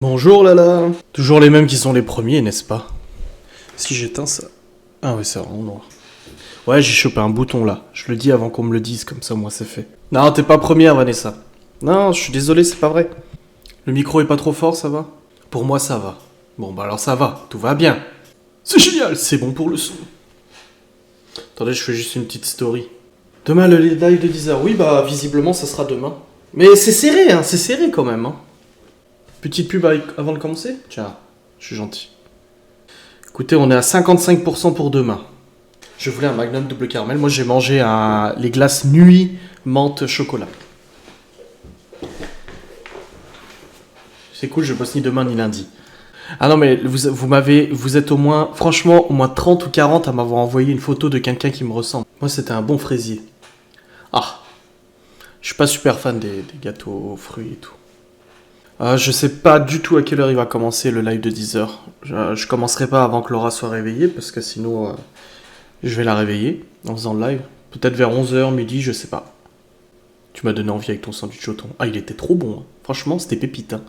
Bonjour Lala. Toujours les mêmes qui sont les premiers, n'est-ce pas? Si j'éteins ça... Ah ouais, c'est vraiment noir. Ouais, j'ai chopé un bouton là. Je le dis avant qu'on me le dise, comme ça moi c'est fait. Non, t'es pas première Vanessa. Non, je suis désolé, c'est pas vrai. Le micro est pas trop fort, ça va? Pour moi ça va. Bon bah alors ça va, tout va bien. C'est génial, c'est bon pour le son. Attendez, je fais juste une petite story. Demain le live de 10h. Oui bah visiblement ça sera demain. Mais c'est serré, hein, c'est serré quand même. Hein. Petite pub avant de commencer? Tiens, je suis gentil. Écoutez, on est à 55% pour demain. Je voulais un Magnum double caramel. Moi, j'ai mangé les glaces nuit menthe chocolat. C'est cool, je bosse ni demain ni lundi. Ah non, mais vous êtes au moins, franchement, au moins 30 ou 40 à m'avoir envoyé une photo de quelqu'un qui me ressemble. Moi, c'était un bon fraisier. Ah, je suis pas super fan des gâteaux aux fruits et tout. Je sais pas du tout à quelle heure il va commencer le live de 10h. Je commencerai pas avant que Laura soit réveillée parce que sinon je vais la réveiller en faisant le live. Peut-être vers 11h, midi, je sais pas. Tu m'as donné envie avec ton sandwich au thon. Ah, il était trop bon. Hein. Franchement, c'était pépite. Hein.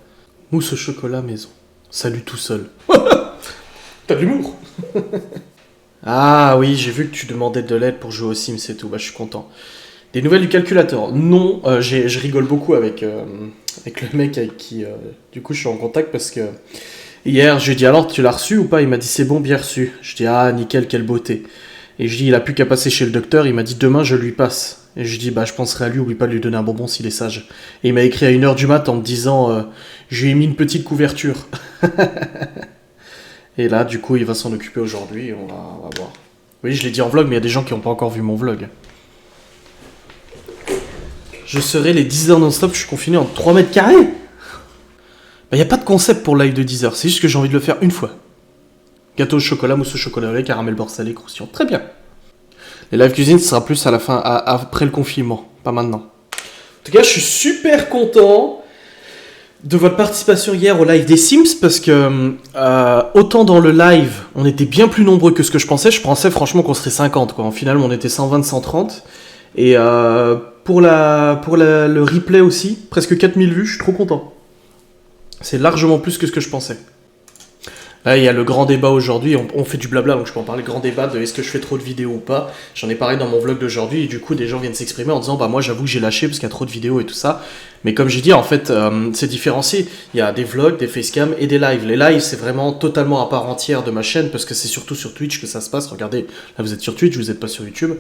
Mousse au chocolat maison. Salut tout seul. T'as de l'humour. Ah oui, j'ai vu que tu demandais de l'aide pour jouer aux Sims et tout. Bah, je suis content. Des nouvelles du calculateur? Non, je rigole beaucoup avec le mec avec qui du coup je suis en contact parce que hier je lui ai dit alors tu l'as reçu ou pas? Il m'a dit c'est bon, bien reçu. Je dis ah nickel, quelle beauté. Et je dis il a plus qu'à passer chez le docteur, il m'a dit demain je lui passe. Et je dis bah je penserai à lui, oublie pas de lui donner un bonbon s'il est sage. Et il m'a écrit à 1h du mat en me disant je lui ai mis une petite couverture. Et là du coup il va s'en occuper aujourd'hui, on va voir. Oui je l'ai dit en vlog mais il y a des gens qui n'ont pas encore vu mon vlog. Je serai les 10 heures non-stop, je suis confiné en 3 mètres carrés. Bah y a pas de concept pour le live de 10 heures, c'est juste que j'ai envie de le faire une fois. Gâteau au chocolat, mousse au chocolat au lait, caramel beurre salé, croustillant. Très bien. Les live cuisine, ce sera plus à la fin, après le confinement, pas maintenant. En tout cas, je suis super content de votre participation hier au live des Sims parce que autant dans le live, on était bien plus nombreux que ce que je pensais. Je pensais franchement qu'on serait 50, quoi. En final, on était 120, 130. Et pour le replay aussi, presque 4000 vues, je suis trop content. C'est largement plus que ce que je pensais. Là, il y a le grand débat aujourd'hui, on fait du blabla, donc je peux en parler, grand débat de est-ce que je fais trop de vidéos ou pas. J'en ai parlé dans mon vlog d'aujourd'hui, et du coup, des gens viennent s'exprimer en disant, bah moi j'avoue que j'ai lâché parce qu'il y a trop de vidéos et tout ça. Mais comme j'ai dit, en fait, c'est différencié. Il y a des vlogs, des facecam et des lives. Les lives, c'est vraiment totalement à part entière de ma chaîne, parce que c'est surtout sur Twitch que ça se passe. Regardez, là vous êtes sur Twitch, vous n'êtes pas sur YouTube.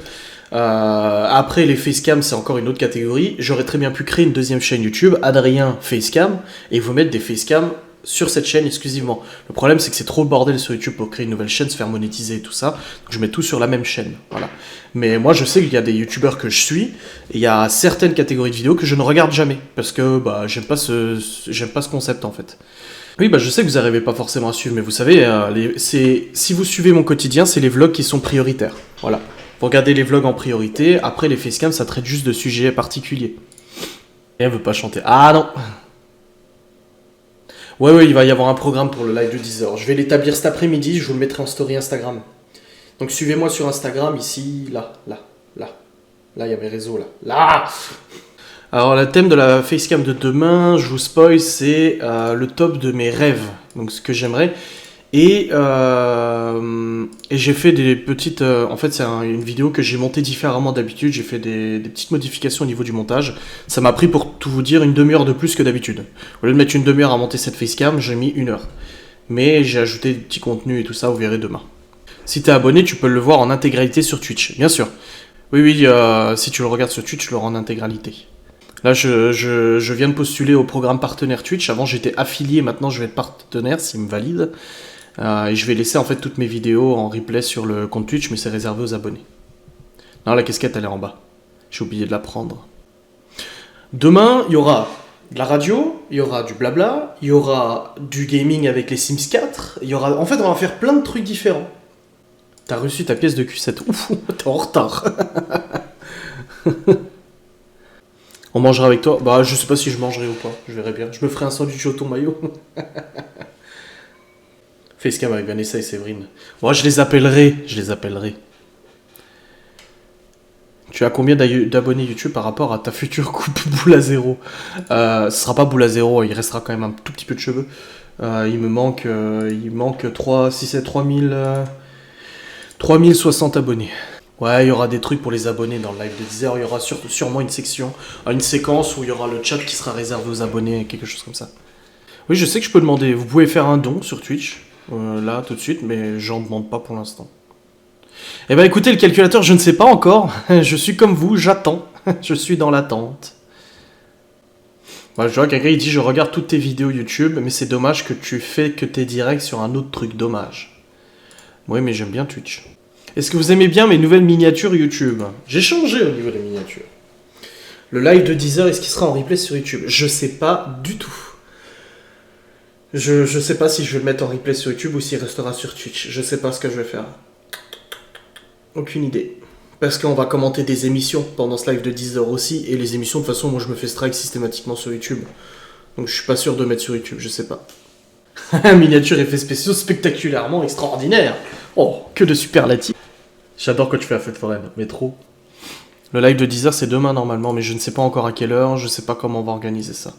Après, les facecam, c'est encore une autre catégorie. J'aurais très bien pu créer une deuxième chaîne YouTube, Adrien Facecam, et vous mettre des facecam sur cette chaîne exclusivement. Le problème, c'est que c'est trop le bordel sur YouTube pour créer une nouvelle chaîne, se faire monétiser et tout ça. Donc je mets tout sur la même chaîne. Voilà. Mais moi, je sais qu'il y a des youtubeurs que je suis, et il y a certaines catégories de vidéos que je ne regarde jamais. Parce que bah, j'aime pas ce concept en fait. Oui, bah je sais que vous n'arrivez pas forcément à suivre, mais vous savez, si vous suivez mon quotidien, c'est les vlogs qui sont prioritaires. Voilà. Vous regardez les vlogs en priorité, après les facecam, ça traite juste de sujets particuliers. Et elle veut pas chanter. Ah non! Ouais, il va y avoir un programme pour le live de 10h. Je vais l'établir cet après-midi, je vous le mettrai en story Instagram. Donc suivez-moi sur Instagram, ici, là. Là, il y a mes réseaux, là. Là! Alors, le thème de la facecam de demain, je vous spoil, c'est le top de mes rêves. Donc, ce que j'aimerais. Et j'ai fait des petites... en fait, c'est une vidéo que j'ai montée différemment d'habitude. J'ai fait des petites modifications au niveau du montage. Ça m'a pris, pour tout vous dire, une demi-heure de plus que d'habitude. Au lieu de mettre une demi-heure à monter cette facecam, j'ai mis 1 heure. Mais j'ai ajouté des petits contenus et tout ça, vous verrez demain. Si t'es abonné, tu peux le voir en intégralité sur Twitch, bien sûr. Oui, si tu le regardes sur Twitch, je le rends en intégralité. Là, je viens de postuler au programme partenaire Twitch. Avant, j'étais affilié, maintenant je vais être partenaire, s'il me valide. Et je vais laisser en fait toutes mes vidéos en replay sur le compte Twitch, mais c'est réservé aux abonnés. Non, la casquette elle est en bas. J'ai oublié de la prendre. Demain, il y aura de la radio, il y aura du blabla, il y aura du gaming avec les Sims 4, il y aura... En fait, on va faire plein de trucs différents. T'as reçu ta pièce de Q7. Ouf, t'es en retard. On mangera avec toi. Bah, je sais pas si je mangerai ou pas. Je verrai bien. Je me ferai un sandwich au thon maillot. Facecam avec Vanessa et Séverine. Moi, je les appellerai. Tu as combien d'abonnés YouTube par rapport à ta future coupe boule à zéro? Ce sera pas boule à zéro, il restera quand même un tout petit peu de cheveux. Il manque 3, si c'est 3060 abonnés. Ouais, il y aura des trucs pour les abonnés dans le live de 10h. Il y aura sûrement une séquence où il y aura le chat qui sera réservé aux abonnés, quelque chose comme ça. Oui, je sais que je peux demander. Vous pouvez faire un don sur Twitch, là, tout de suite, mais j'en demande pas pour l'instant. Eh ben écoutez, le calculateur, je ne sais pas encore. Je suis comme vous, j'attends. Je suis dans l'attente. Bah, je vois quelqu'un, il dit, je regarde toutes tes vidéos YouTube, mais c'est dommage que tu fais que tes directs sur un autre truc, dommage. Oui, mais j'aime bien Twitch. Est-ce que vous aimez bien mes nouvelles miniatures YouTube? J'ai changé au niveau des miniatures. Le live de 10h, est-ce qu'il sera en replay sur YouTube? Je sais pas du tout. Je sais pas si je vais le mettre en replay sur YouTube ou s'il restera sur Twitch. Je sais pas ce que je vais faire. Aucune idée. Parce qu'on va commenter des émissions pendant ce live de 10h aussi. Et les émissions, de toute façon, moi je me fais strike systématiquement sur YouTube. Donc je suis pas sûr de mettre sur YouTube, je sais pas. Miniature effets spéciaux spectaculairement extraordinaire. Oh, que de superlatifs. J'adore quand tu fais la fête foraine, mais trop. Le live de 10h c'est demain normalement, mais je ne sais pas encore à quelle heure, je sais pas comment on va organiser ça.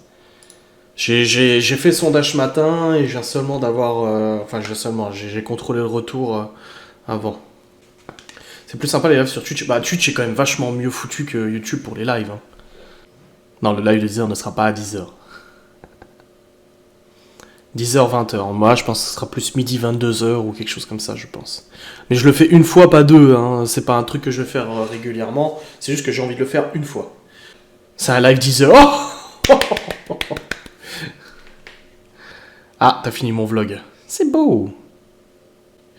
J'ai fait le sondage ce matin et je viens seulement d'avoir... j'ai contrôlé le retour avant. C'est plus sympa les lives sur Twitch. Bah Twitch est quand même vachement mieux foutu que YouTube pour les lives. Hein. Non, le live de 10h ne sera pas à 10h. 10h, 20h. Moi, je pense que ce sera plus midi, 22h ou quelque chose comme ça, je pense. Mais je le fais une fois, pas deux. Hein. C'est pas un truc que je vais faire régulièrement. C'est juste que j'ai envie de le faire une fois. C'est un live 10h. Oh ah, t'as fini mon vlog. C'est beau.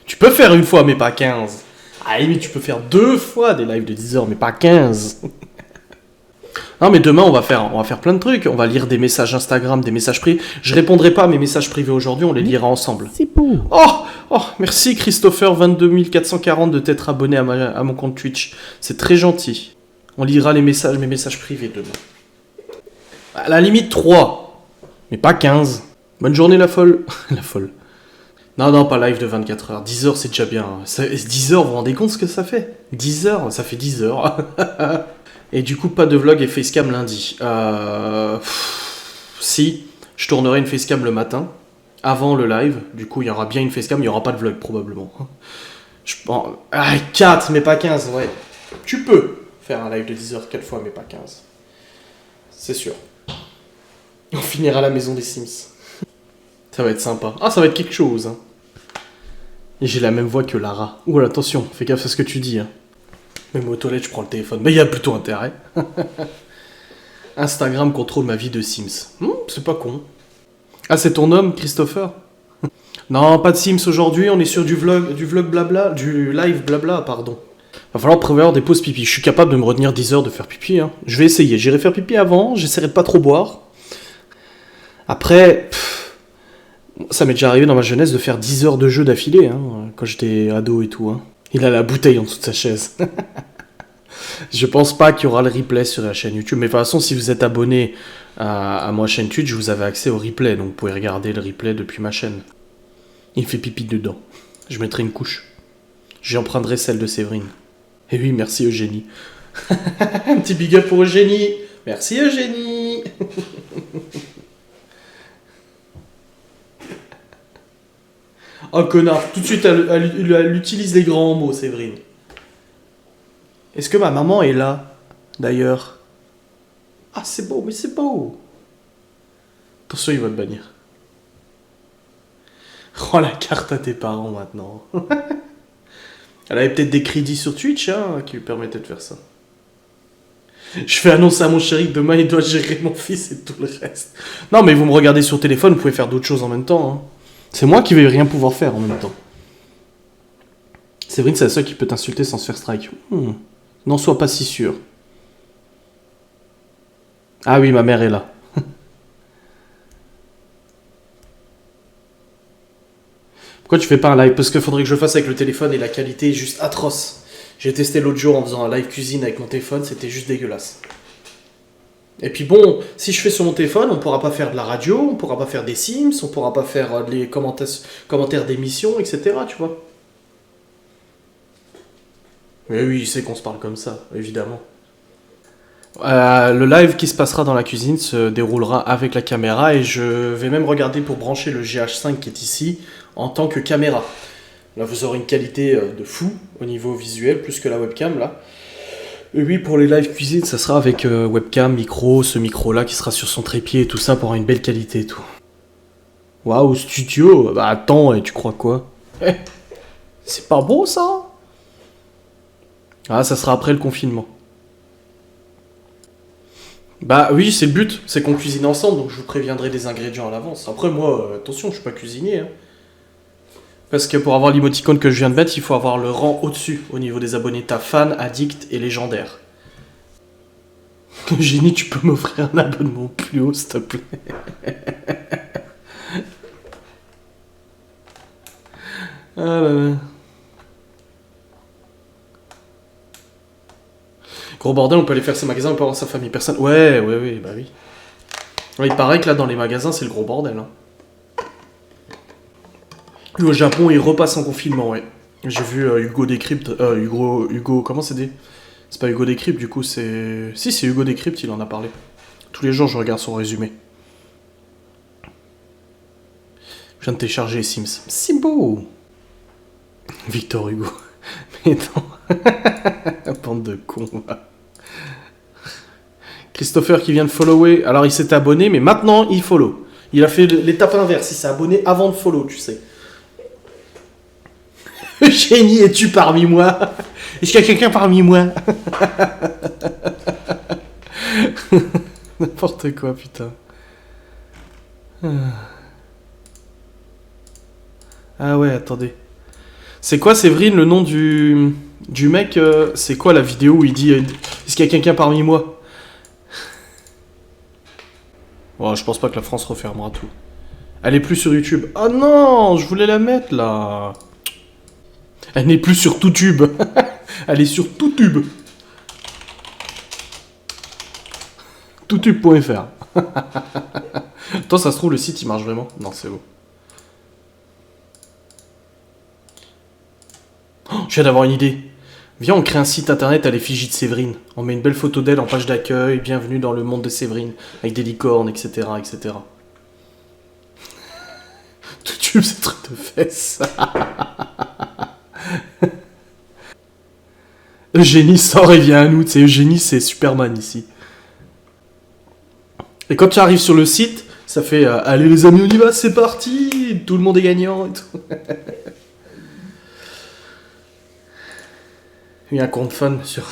Tu peux faire une fois, mais pas 15. Ah, mais tu peux faire 2 fois des lives de 10h, mais pas 15. Non, mais demain, on va faire plein de trucs. On va lire des messages Instagram, des messages privés. Je répondrai pas à mes messages privés aujourd'hui, on les lira ensemble. C'est beau. Oh, merci Christopher 22440 de t'être abonné à mon compte Twitch. C'est très gentil. On lira mes messages privés demain. À la limite 3, mais pas 15. Bonne journée la folle. La folle. Non, pas live de 24 heures. 10 heures, c'est déjà bien. 10 heures, vous vous rendez compte ce que ça fait? 10 heures, ça fait 10 heures. Et du coup, pas de vlog et facecam lundi. Si, je tournerai une facecam le matin, avant le live. Du coup, il y aura bien une facecam, il n'y aura pas de vlog probablement. 4, mais pas 15, ouais. Tu peux faire un live de 10 heures 4 fois, mais pas 15. C'est sûr. On finira à la maison des Sims. Ça va être sympa. Ah, ça va être quelque chose. Hein. Et j'ai la même voix que Lara. Ouh, attention, fais gaffe à ce que tu dis. Hein. Même aux toilettes, je prends le téléphone. Mais il y a plutôt intérêt. Instagram contrôle ma vie de Sims. C'est pas con. Ah, c'est ton homme, Christopher? Non, pas de Sims aujourd'hui. On est sur du vlog blabla. Du live blabla, pardon. Va falloir prévoir des pauses pipi. Je suis capable de me retenir 10 heures de faire pipi. Hein. Je vais essayer. J'irai faire pipi avant. J'essaierai de pas trop boire. Après... Ça m'est déjà arrivé dans ma jeunesse de faire 10 heures de jeu d'affilée, hein, quand j'étais ado et tout. Hein. Il a la bouteille en dessous de sa chaise. Je pense pas qu'il y aura le replay sur la chaîne YouTube. Mais de toute façon, si vous êtes abonné à ma chaîne Twitch, vous avez accès au replay. Donc vous pouvez regarder le replay depuis ma chaîne. Il fait pipi dedans. Je mettrai une couche. J'emprunterai celle de Séverine. Et oui, merci Eugénie. Un petit big up pour Eugénie. Merci Eugénie. Oh connard, tout de suite elle utilise les grands mots, Séverine. Est-ce que ma maman est là, d'ailleurs? Ah, c'est beau, mais c'est beau. Attention, il va te bannir. Rends la carte à tes parents maintenant. Elle avait peut-être des crédits sur Twitch hein, qui lui permettaient de faire ça. Je fais annoncer à mon chéri que demain il doit gérer mon fils et tout le reste. Non, mais vous me regardez sur téléphone, vous pouvez faire d'autres choses en même temps. Hein. C'est moi qui vais rien pouvoir faire en même temps. Séverine, c'est la seule qui peut t'insulter sans se faire strike. N'en sois pas si sûr. Ah oui, ma mère est là. Pourquoi tu fais pas un live? Parce qu'il faudrait que je le fasse avec le téléphone et la qualité est juste atroce. J'ai testé l'autre jour en faisant un live cuisine avec mon téléphone, c'était juste dégueulasse. Et puis bon, si je fais sur mon téléphone, on pourra pas faire de la radio, on pourra pas faire des Sims, on pourra pas faire les commentaires d'émissions, etc. Tu vois. Mais oui, il sait qu'on se parle comme ça, évidemment. Le live qui se passera dans la cuisine se déroulera avec la caméra et je vais même regarder pour brancher le GH5 qui est ici en tant que caméra. Là, vous aurez une qualité de fou au niveau visuel, plus que la webcam là. Et oui, pour les live cuisine, ça sera avec webcam, micro, ce micro-là qui sera sur son trépied et tout ça pour avoir une belle qualité et tout. Waouh, studio. Bah attends, et tu crois quoi? C'est pas beau ça? Ah, ça sera après le confinement. Bah oui, c'est le but, c'est qu'on cuisine ensemble, donc je vous préviendrai des ingrédients à l'avance. Après moi, attention, je suis pas cuisinier. Hein. Parce que pour avoir l'emoticône que je viens de mettre, il faut avoir le rang au-dessus, au niveau des abonnés. T'as fan, addict et légendaire. Génie, tu peux m'offrir un abonnement plus haut, s'il te plaît. Ah là là. Gros bordel, on peut aller faire ses magasins, on peut avoir sa famille, personne. Ouais, bah oui. Ouais, il paraît que là, dans les magasins, c'est le gros bordel. Hein. Lui, au Japon, il repasse en confinement, ouais. J'ai vu Hugo Décrypte. Hugo, comment c'est dit? C'est pas Hugo Décrypte, du coup, c'est. Si, c'est Hugo Décrypte, il en a parlé. Tous les jours, je regarde son résumé. Je viens de télécharger les Sims. C'est beau! Victor Hugo. Mais non. Bande de cons, va. Christopher qui vient de follower. Alors, il s'est abonné, mais maintenant, il follow. Il a fait l'étape inverse. Il s'est abonné avant de follow, tu sais. Génie, es-tu parmi moi? Est-ce qu'il y a quelqu'un parmi moi? N'importe quoi, putain. Ah ouais, attendez. C'est quoi, Séverine, le nom du mec c'est quoi la vidéo où il dit est-ce qu'il y a quelqu'un parmi moi? Oh, je pense pas que la France refermera tout. Elle est plus sur YouTube. Oh non, je voulais la mettre là. Elle n'est plus sur ToutTube. Elle est sur ToutTube. ToutTube.fr. Attends, ça se trouve, le site il marche vraiment. Non, c'est beau. Oh, je viens d'avoir une idée. Viens, on crée un site internet à l'effigie de Séverine. On met une belle photo d'elle en page d'accueil. Bienvenue dans le monde de Séverine. Avec des licornes, etc. etc. ToutTube, c'est truc de fesses. Eugénie sort et vient à nous. Tu sais, Eugénie, c'est Superman ici. Et quand tu arrives sur le site, ça fait allez les amis, on y va, c'est parti. Tout le monde est gagnant et tout. Il y a un compte fan sur.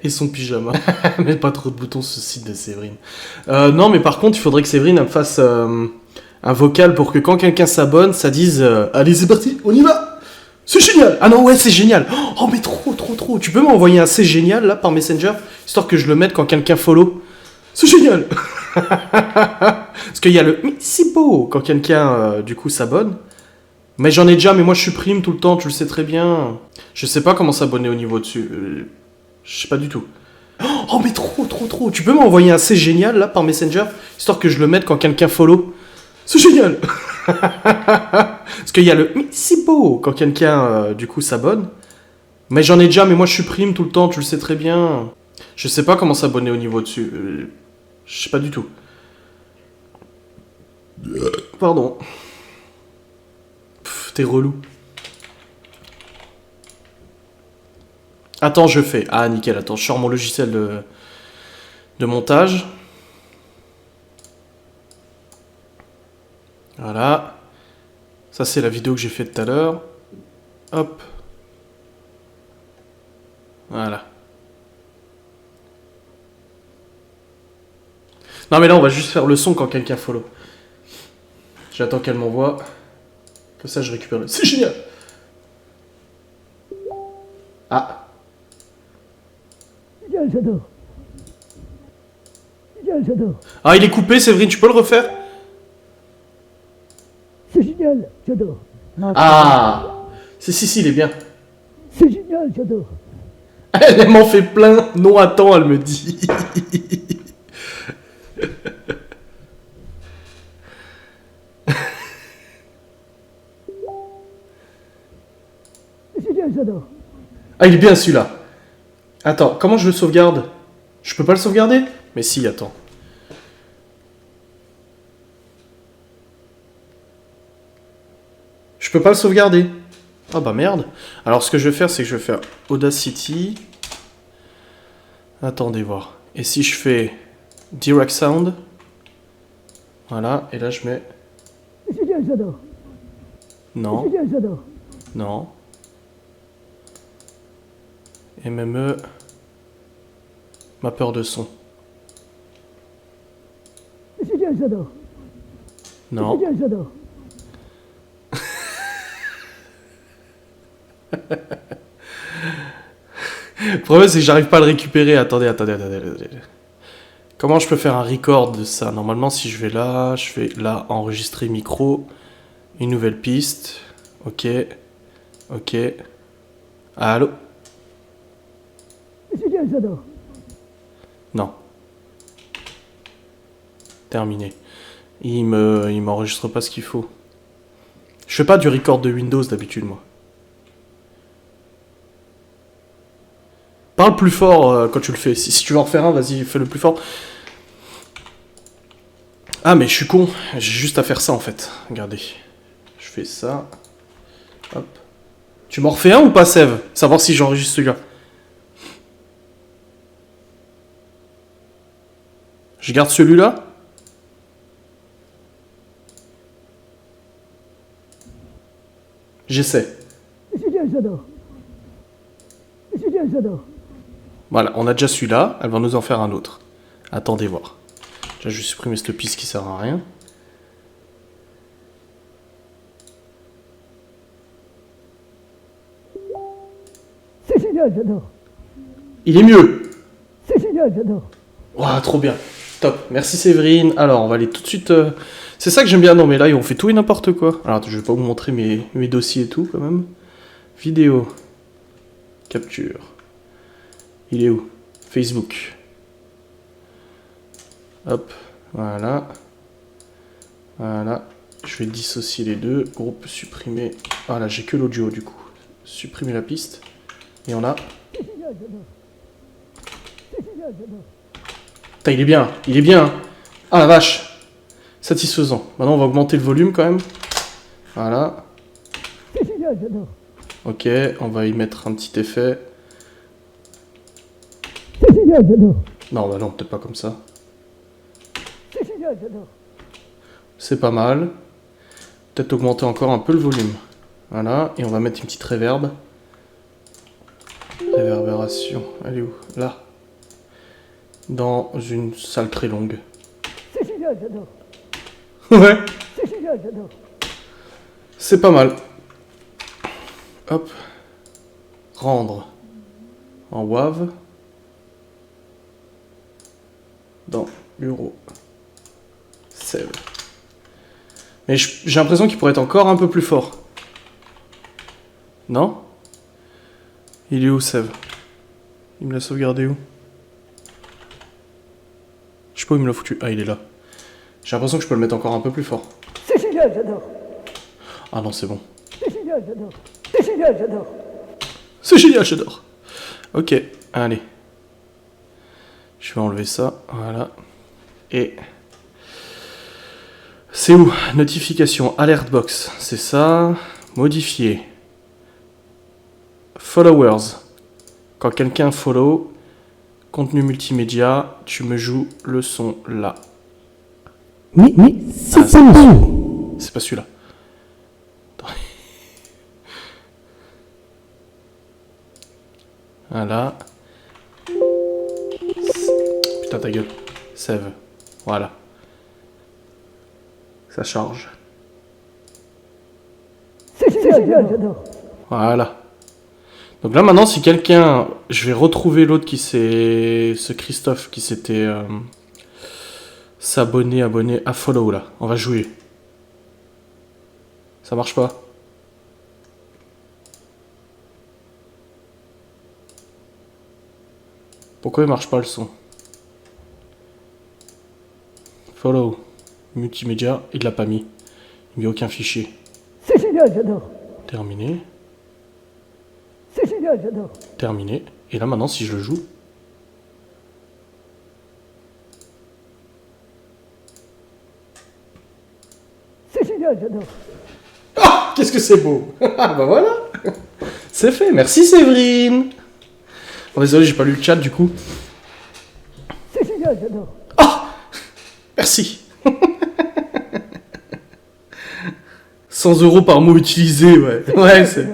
Et son pyjama. Mais pas trop de boutons sur ce site de Séverine. Non, mais par contre, il faudrait que Séverine me fasse un vocal pour que quand quelqu'un s'abonne, ça dise allez, c'est parti, on y va. C'est génial. Ah non, ouais, c'est génial. Oh, mais trop. Tu peux m'envoyer un c'est génial là par Messenger, histoire que je le mette quand quelqu'un follow. C'est génial. Parce qu'il y a le mais c'est beau quand quelqu'un du coup s'abonne. Mais j'en ai déjà, mais moi je supprime tout le temps, tu le sais très bien. Je sais pas comment s'abonner au niveau dessus. Je sais pas du tout. Oh, mais trop. Tu peux m'envoyer un c'est génial là par Messenger, histoire que je le mette quand quelqu'un follow. C'est génial. Parce qu'il y a le mais c'est beau quand quelqu'un du coup s'abonne. Mais j'en ai déjà, mais moi je supprime tout le temps, tu le sais très bien. Je sais pas comment s'abonner au niveau dessus. Je sais pas du tout. Pardon. T'es relou. Attends, je fais. Ah, nickel, attends, je sors mon logiciel de montage. Voilà. Ça, c'est la vidéo que j'ai faite tout à l'heure. Hop. Voilà. Non, mais là, on va juste faire le son quand quelqu'un follow. J'attends qu'elle m'envoie. Comme ça, je récupère le... C'est génial. Ah. J'adore. Ah, il est coupé, Séverine, tu peux le refaire? C'est génial, j'adore. Ah. Si, il est bien. C'est génial, j'adore. Elle m'en fait plein. Non, attends, elle me dit. C'est génial, j'adore. Ah, il est bien celui-là. Attends, comment je le sauvegarde? Je peux pas le sauvegarder? Mais si, attends. Je peux pas le sauvegarder. Ah bah merde. Alors ce que je vais faire, c'est que je vais faire Audacity. Attendez voir. Et si je fais Direct Sound. Voilà, et là je mets... C'est génial, j'adore. Non, C'est génial, j'adore. non. MME. Ma peur de son. C'est génial, j'adore. C'est Non. génial, j'adore. Le problème, c'est que j'arrive pas à le récupérer. Attendez. Comment je peux faire un record de ça? Normalement, si je vais là, enregistrer micro, une nouvelle piste. Ok. Allô? C'est génial, j'adore. Non. Terminé. Il m'enregistre pas ce qu'il faut. Je fais pas du record de Windows d'habitude, moi. Parle plus fort quand tu le fais. Si tu veux en faire un, vas-y, fais le plus fort. Ah, mais je suis con. J'ai juste à faire ça, en fait. Regardez. Je fais ça. Hop. Tu m'en refais un ou pas, Sève? Savoir si j'enregistre celui-là. Je garde celui-là. J'essaie. C'est génial, j'adore. C'est génial, j'adore. Voilà, on a déjà celui-là. Elle va nous en faire un autre. Attendez voir. Déjà, je vais supprimer cette piste qui sert à rien. C'est génial, j'adore. Il est mieux. C'est génial, j'adore. Ouah, trop bien. Top. Merci Séverine. Alors, on va aller tout de suite... C'est ça que j'aime bien. Non, mais là, on fait tout et n'importe quoi. Alors, je vais pas vous montrer mes dossiers et tout, quand même. Vidéo. Capture. Il est où? Facebook. Hop. Voilà. Voilà. Je vais dissocier les deux. Groupe supprimer. Ah là, j'ai que l'audio, du coup. Supprimer la piste. Et on a... C'est génial, j'adore. C'est génial, j'adore. Putain, il est bien. Ah la vache. Satisfaisant. Maintenant, on va augmenter le volume quand même. Voilà. C'est génial, j'adore. Ok, on va y mettre un petit effet. C'est génial, j'adore. Non, bah non, peut-être pas comme ça. C'est génial, j'adore. C'est pas mal. Peut-être augmenter encore un peu le volume. Voilà, et on va mettre une petite réverb. Réverbération. Elle est où? Là. Dans une salle très longue. C'est génial, j'adore. Ouais. C'est génial, j'adore. C'est pas mal. Hop. Rendre. En WAV. Dans bureau. Save. Mais j'ai l'impression qu'il pourrait être encore un peu plus fort. Non? Il est où, Save? Il me l'a sauvegardé où? Je sais pas où il me l'a foutu. Ah, il est là. J'ai l'impression que je peux le mettre encore un peu plus fort. C'est génial, j'adore. Ah non, c'est bon. C'est génial, j'adore. C'est génial, j'adore. C'est génial, j'adore. Ok, allez. Je vais enlever ça, voilà. Et... c'est où? Notification, alert box, c'est ça. Modifier. Followers. Quand quelqu'un follow, contenu multimédia, tu me joues le son là. Mais c'est Ah, pas mal. C'est pas celui-là. Attends. Voilà. Putain, ta gueule. Save. Voilà. Ça charge. C'est génial, j'adore. Voilà. Donc là, maintenant, si quelqu'un... Je vais retrouver l'autre qui s'est... Ce Christophe qui s'était... s'abonner, abonner à follow, là. On va jouer. Ça marche pas. Pourquoi il marche pas le son? Follow. Multimédia, il l'a pas mis. Il met aucun fichier. C'est génial, j'adore. Terminé. C'est génial, j'adore. Terminé. Et là maintenant si je le joue... C'est génial, j'adore. Ah, qu'est-ce que c'est beau. Ah bah voilà. C'est fait, merci Séverine. Oh, désolé, j'ai pas lu le chat du coup. C'est génial, j'adore. Ah, merci. 100 € par mot utilisé, ouais. Ouais, c'est...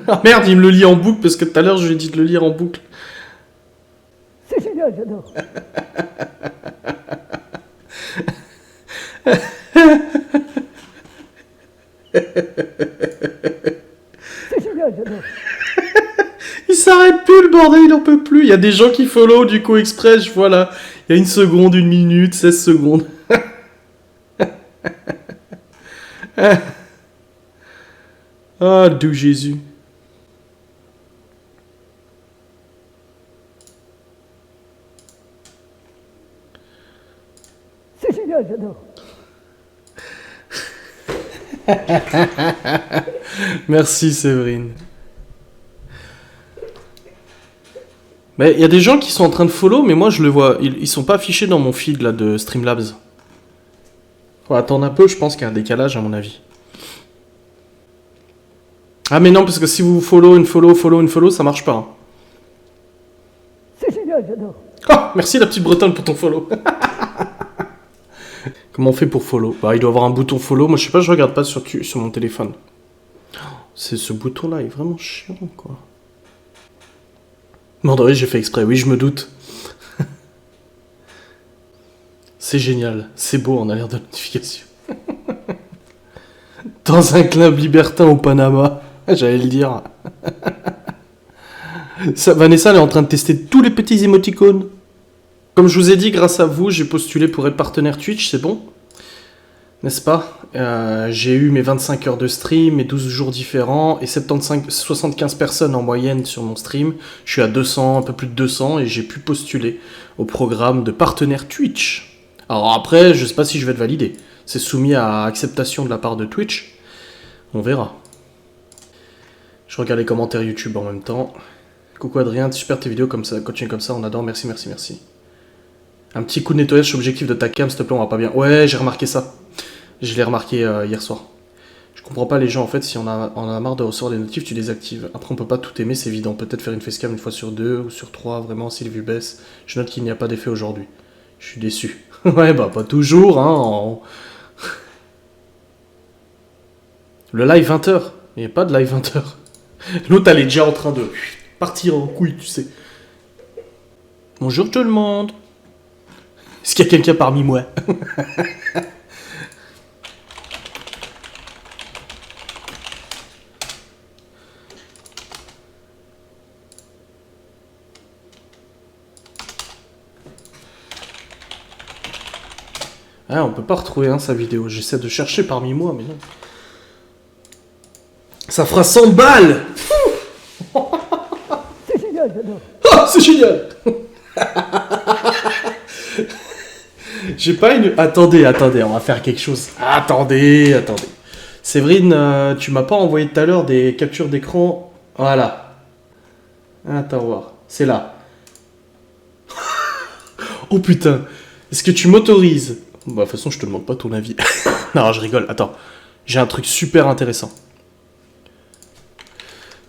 Ah merde, il me le lit en boucle parce que tout à l'heure je lui ai dit de le lire en boucle. C'est génial, j'adore. C'est génial, j'adore. Il s'arrête plus, le bordel, il en peut plus. Il y a des gens qui follow du coup express, voilà. Il y a 1 seconde, 1 minute, 16 secondes. Ah, d'où Jésus. C'est génial, j'adore. Merci Séverine. Mais il y a des gens qui sont en train de follow, mais moi je le vois. Ils sont pas affichés dans mon feed là de Streamlabs. Faut attendre un peu, je pense qu'il y a un décalage à mon avis. Ah mais non, parce que si vous follow, une follow, ça marche pas. Hein. C'est génial, j'adore. Oh, merci la petite bretonne pour ton follow. Comment on fait pour follow? Bah il doit avoir un bouton follow, moi je sais pas, je regarde pas sur mon téléphone. C'est ce bouton là, il est vraiment chiant quoi. Non, oui, j'ai fait exprès, oui je me doute. C'est génial, c'est beau en alerte de notification. Dans un club libertin au Panama, j'allais le dire. Ça, Vanessa, elle est en train de tester tous les petits émoticônes. Comme je vous ai dit, grâce à vous, j'ai postulé pour être partenaire Twitch, c'est bon? N'est-ce pas? J'ai eu mes 25 heures de stream, mes 12 jours différents, et 75 personnes en moyenne sur mon stream. Je suis à 200, un peu plus de 200, et j'ai pu postuler au programme de partenaire Twitch. Alors après, je sais pas si je vais être validé. C'est soumis à acceptation de la part de Twitch. On verra. Je regarde les commentaires YouTube en même temps. Coucou Adrien, super tes vidéos comme ça, continue comme ça, on adore, merci, merci, merci. Un petit coup de nettoyage sur l'objectif de ta cam, s'il te plaît, on va pas bien. Ouais, j'ai remarqué ça. Je l'ai remarqué hier soir. Je comprends pas les gens, en fait, si on a marre de recevoir des notifs, tu désactives. Après, on peut pas tout aimer, c'est évident. Peut-être faire une facecam une fois sur 2 ou sur 3, vraiment, si les vues baissent. Je note qu'il n'y a pas d'effet aujourd'hui. Je suis déçu. Ouais, bah, pas toujours, hein. Le live 20h. Il n'y a pas de live 20h. L'autre, elle est déjà en train de partir en couille, tu sais. Bonjour tout le monde. Est-ce qu'il y a quelqu'un parmi moi? Ah, on peut pas retrouver sa vidéo. J'essaie de chercher parmi moi, mais non. Ça fera 100 balles. C'est génial, j'adore. Ah, c'est génial. J'ai pas une... Attendez, on va faire quelque chose. Attendez. Séverine, tu m'as pas envoyé tout à l'heure des captures d'écran. Voilà. Attends, voir. C'est là. Oh putain. Est-ce que tu m'autorises? Bah, de toute façon, je te demande pas ton avis. Non, je rigole. Attends. J'ai un truc super intéressant.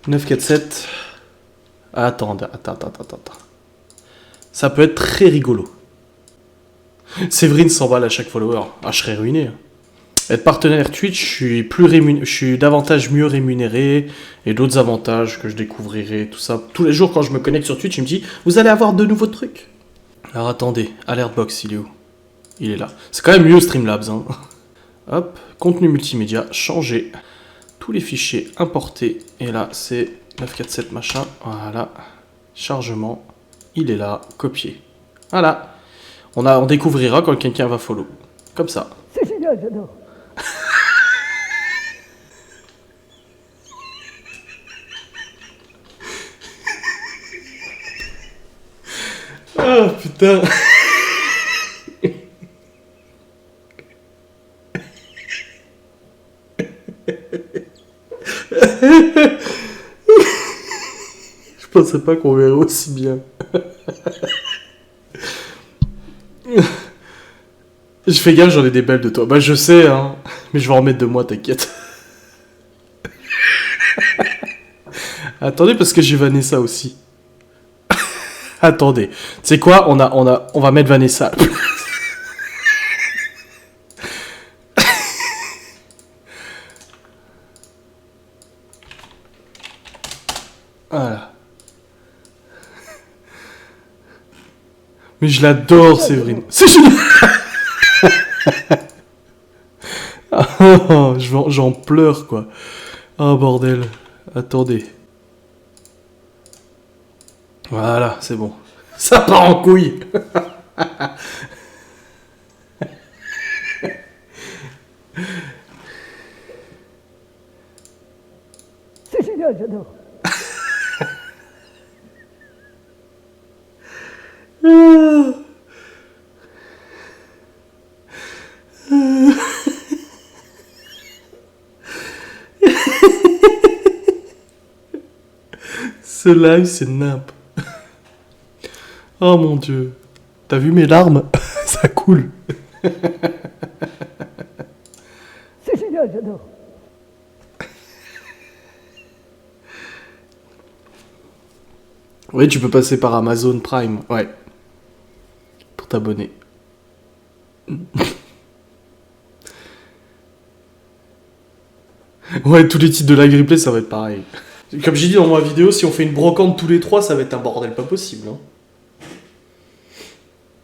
947. Attends. Ça peut être très rigolo. Séverine 100 balles à chaque follower. Ah, je serais ruiné. Être partenaire Twitch, je suis davantage mieux rémunéré et d'autres avantages que je découvrirai, tout ça. Tous les jours, quand je me connecte sur Twitch, il me dit vous allez avoir de nouveaux trucs. Alors attendez, Alertbox, il est où? Il est là. C'est quand même mieux Streamlabs. Hein. Hop, contenu multimédia, changer. Tous les fichiers importés. Et là, c'est 947 machin. Voilà. Chargement. Il est là. Copier. Voilà. On découvrira quand quelqu'un va follow. Comme ça. C'est génial, j'adore. Oh putain. Je pensais pas qu'on verrait aussi bien. Je fais gaffe, j'en ai des belles de toi. Bah je sais, hein. Mais je vais en remettre de moi, t'inquiète. Attendez, parce que j'ai Vanessa aussi. Attendez. Tu sais quoi, on va mettre Vanessa. Voilà. Mais je l'adore, Séverine. C'est génial. Oh, j'en pleure, quoi. Oh, bordel. Attendez. Voilà, c'est bon. Ça part en couille. C'est génial, j'adore. Ce live, c'est nimp. Oh mon dieu. T'as vu mes larmes? Ça coule. C'est génial, j'adore. Oui, tu peux passer par Amazon Prime, ouais. Pour t'abonner. Ouais, tous les titres de live replay, ça va être pareil. Comme j'ai dit dans ma vidéo, si on fait une brocante tous les trois, ça va être un bordel pas possible. Hein.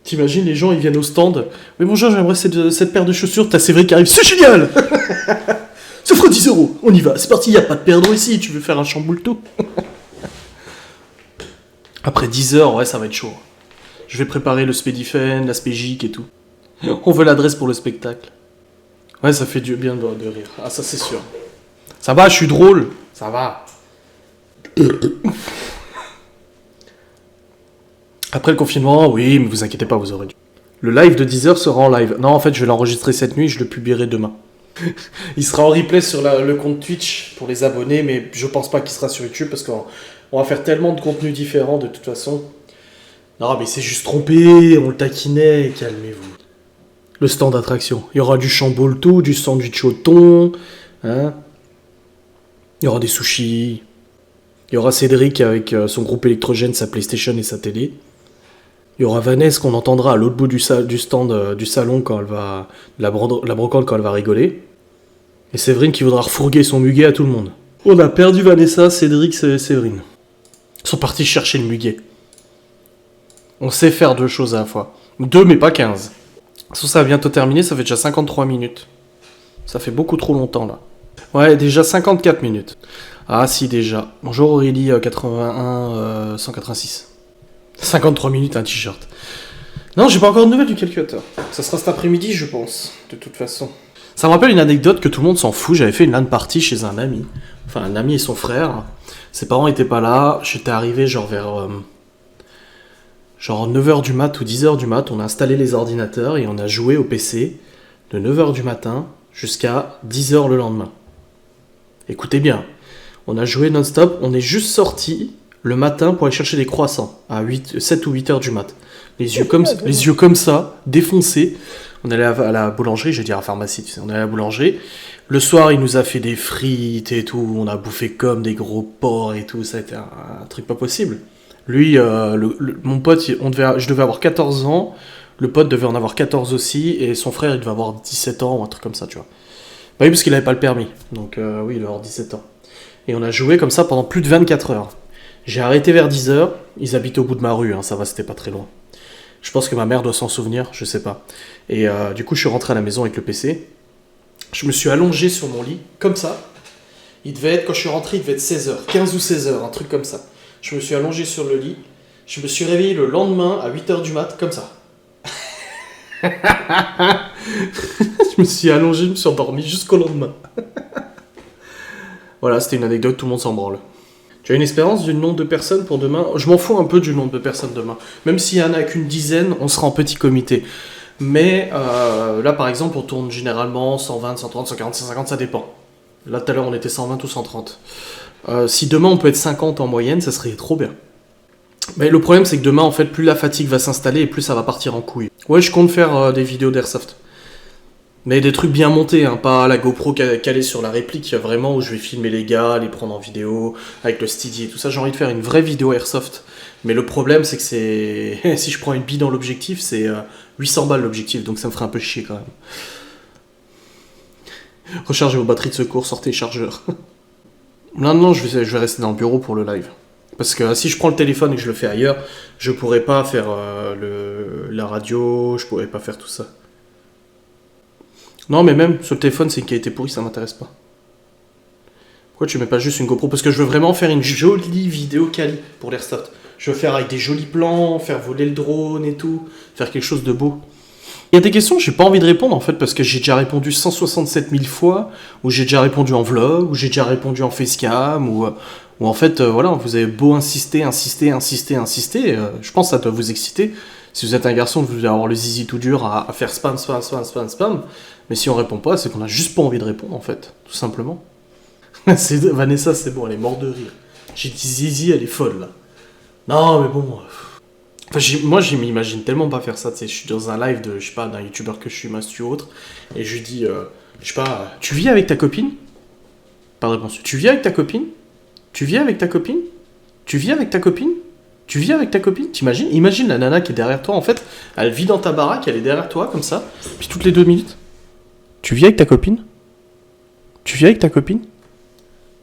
T'imagines, les gens, ils viennent au stand. Mais bonjour, j'aimerais cette paire de chaussures. T'as Séverine qui arrive. C'est génial. Ça fera 10 €. On y va. C'est parti, y a pas de perdre ici. Tu veux faire un chamboule tout. Après 10 heures, ouais, ça va être chaud. Je vais préparer le Spedifen, l'aspect gic et tout. On veut l'adresse pour le spectacle. Ouais, ça fait du bien de rire. Ah, ça, c'est sûr. Ça va, je suis drôle. Ça va. Après le confinement, oui, mais vous inquiétez pas, vous aurez dû. Le live de 10 heures sera en live. Non, en fait, je vais l'enregistrer cette nuit, je le publierai demain. Il sera en replay sur le compte Twitch pour les abonnés, mais je pense pas qu'il sera sur YouTube parce qu'on va faire tellement de contenus différents de toute façon. Non, mais c'est juste trompé, on le taquinait, calmez-vous. Le stand d'attraction. Il y aura du chamboule-tout, du sandwich au thon, hein. Il y aura des sushis. Il y aura Cédric avec son groupe électrogène, sa PlayStation et sa télé. Il y aura Vanessa qu'on entendra à l'autre bout du stand du salon quand elle va. La brocante quand elle va rigoler. Et Séverine qui voudra refourguer son muguet à tout le monde. On a perdu Vanessa, Cédric et Séverine. Ils sont partis chercher le muguet. On sait faire 2 choses à la fois. 2 mais pas 15. Ça va bientôt terminer, ça fait déjà 53 minutes. Ça fait beaucoup trop longtemps là. Ouais, déjà 54 minutes. Ah si, déjà. Bonjour Aurélie, 81, 186. 53 minutes, un t-shirt. Non, j'ai pas encore de nouvelles du calculateur. Ça sera cet après-midi, je pense, de toute façon. Ça me rappelle une anecdote que tout le monde s'en fout. J'avais fait une LAN party chez un ami. Enfin, un ami et son frère. Ses parents étaient pas là. J'étais arrivé genre vers... genre 9h du mat ou 10h du mat. On a installé les ordinateurs et on a joué au PC de 9h du matin jusqu'à 10h le lendemain. Écoutez bien. On a joué non-stop. On est juste sorti le matin pour aller chercher des croissants à 7 ou 8h du mat. Les yeux comme ça, défoncés. On allait à la boulangerie, j'ai dit à la pharmacie, tu sais, on allait à la boulangerie. Le soir, il nous a fait des frites et tout, on a bouffé comme des gros porcs et tout, ça a été un truc pas possible. Lui, mon pote, je devais avoir 14 ans, le pote devait en avoir 14 aussi, et son frère, il devait avoir 17 ans ou un truc comme ça, tu vois. Bah oui, parce qu'il avait pas le permis, donc oui, il devait avoir 17 ans. Et on a joué comme ça pendant plus de 24 heures. J'ai arrêté vers 10h, ils habitaient au bout de ma rue, hein, ça va, c'était pas très loin. Je pense que ma mère doit s'en souvenir, je sais pas. Et du coup, je suis rentré à la maison avec le PC. Je me suis allongé sur mon lit, comme ça. Il devait être, quand je suis rentré, il devait être 16h, 15 ou 16h, un truc comme ça. Je me suis allongé sur le lit. Je me suis réveillé le lendemain à 8h du mat, comme ça. Je me suis allongé, je me suis endormi jusqu'au lendemain. Voilà, c'était une anecdote, tout le monde s'en branle. Tu as une espérance du nombre de personnes pour demain? Je m'en fous un peu du nombre de personnes demain. Même s'il y en a qu'une dizaine, on sera en petit comité. Mais là, par exemple, on tourne généralement 120, 130, 140, 150, ça dépend. Là, tout à l'heure, on était 120 ou 130. Si demain on peut être 50 en moyenne, ça serait trop bien. Mais le problème c'est que demain en fait plus la fatigue va s'installer et plus ça va partir en couille. Ouais, je compte faire des vidéos d'airsoft. Mais des trucs bien montés, hein, pas la GoPro calée sur la réplique, vraiment où je vais filmer les gars, les prendre en vidéo, avec le steady et tout ça. J'ai envie de faire une vraie vidéo airsoft. Mais le problème c'est que c'est... si je prends une bille dans l'objectif, c'est 800 balles l'objectif, donc ça me ferait un peu chier quand même. Rechargez vos batteries de secours, sortez les chargeurs. Non, je vais rester dans le bureau pour le live. Parce que si je prends le téléphone et que je le fais ailleurs, je pourrais pas faire la radio, je pourrais pas faire tout ça. Non, mais même sur le téléphone, c'est une qualité pourrie, ça m'intéresse pas. Pourquoi tu mets pas juste une GoPro? Parce que je veux vraiment faire une jolie vidéo quali pour l'airsoft. Je veux faire avec des jolis plans, faire voler le drone et tout, faire quelque chose de beau. Il y a des questions que j'ai pas envie de répondre en fait, parce que j'ai déjà répondu 167 000 fois, ou j'ai déjà répondu en vlog, ou j'ai déjà répondu en facecam, ou en fait, voilà, vous avez beau insister, je pense que ça doit vous exciter. Si vous êtes un garçon, vous devez avoir le zizi tout dur à faire spam. Mais si on répond pas, c'est qu'on a juste pas envie de répondre en fait, tout simplement. Vanessa, c'est bon, elle est morte de rire. J'ai dit zizi, elle est folle là. Non, mais bon. Enfin, moi, je m'imagine tellement pas faire ça. Tu sais, je suis dans un live de, je sais pas, d'un youtubeur que je suis, Mastu ou autre, et je lui dis, je sais pas, tu vis avec ta copine? Pas de réponse. Tu vis avec ta copine? Tu vis avec ta copine? Tu vis avec ta copine? Tu vis avec ta copine? T'imagines? Imagine la nana qui est derrière toi, en fait, elle vit dans ta baraque, elle est derrière toi, comme ça, puis toutes les 2 minutes. Tu vis avec ta copine? Tu vis avec ta copine?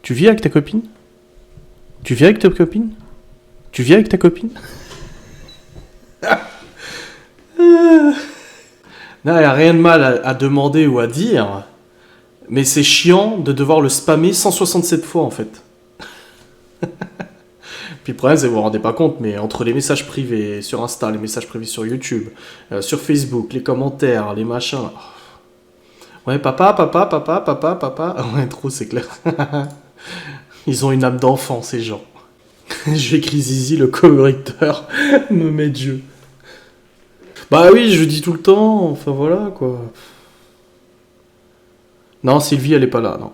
Tu vis avec ta copine? Tu vis avec ta copine? Tu vis avec ta copine? Non, il n'y a rien de mal à demander ou à dire, mais c'est chiant de devoir le spammer 167 fois, en fait. Puis le problème, c'est que vous vous rendez pas compte, mais entre les messages privés sur Insta, les messages privés sur YouTube, sur Facebook, les commentaires, les machins... Ouais, papa... Ouais, trop, c'est clair. Ils ont une âme d'enfant, ces gens. Je vais écrire Zizi, le correcteur me met Dieu. Bah oui, je dis tout le temps, enfin voilà, quoi. Non, Sylvie, elle est pas là, non.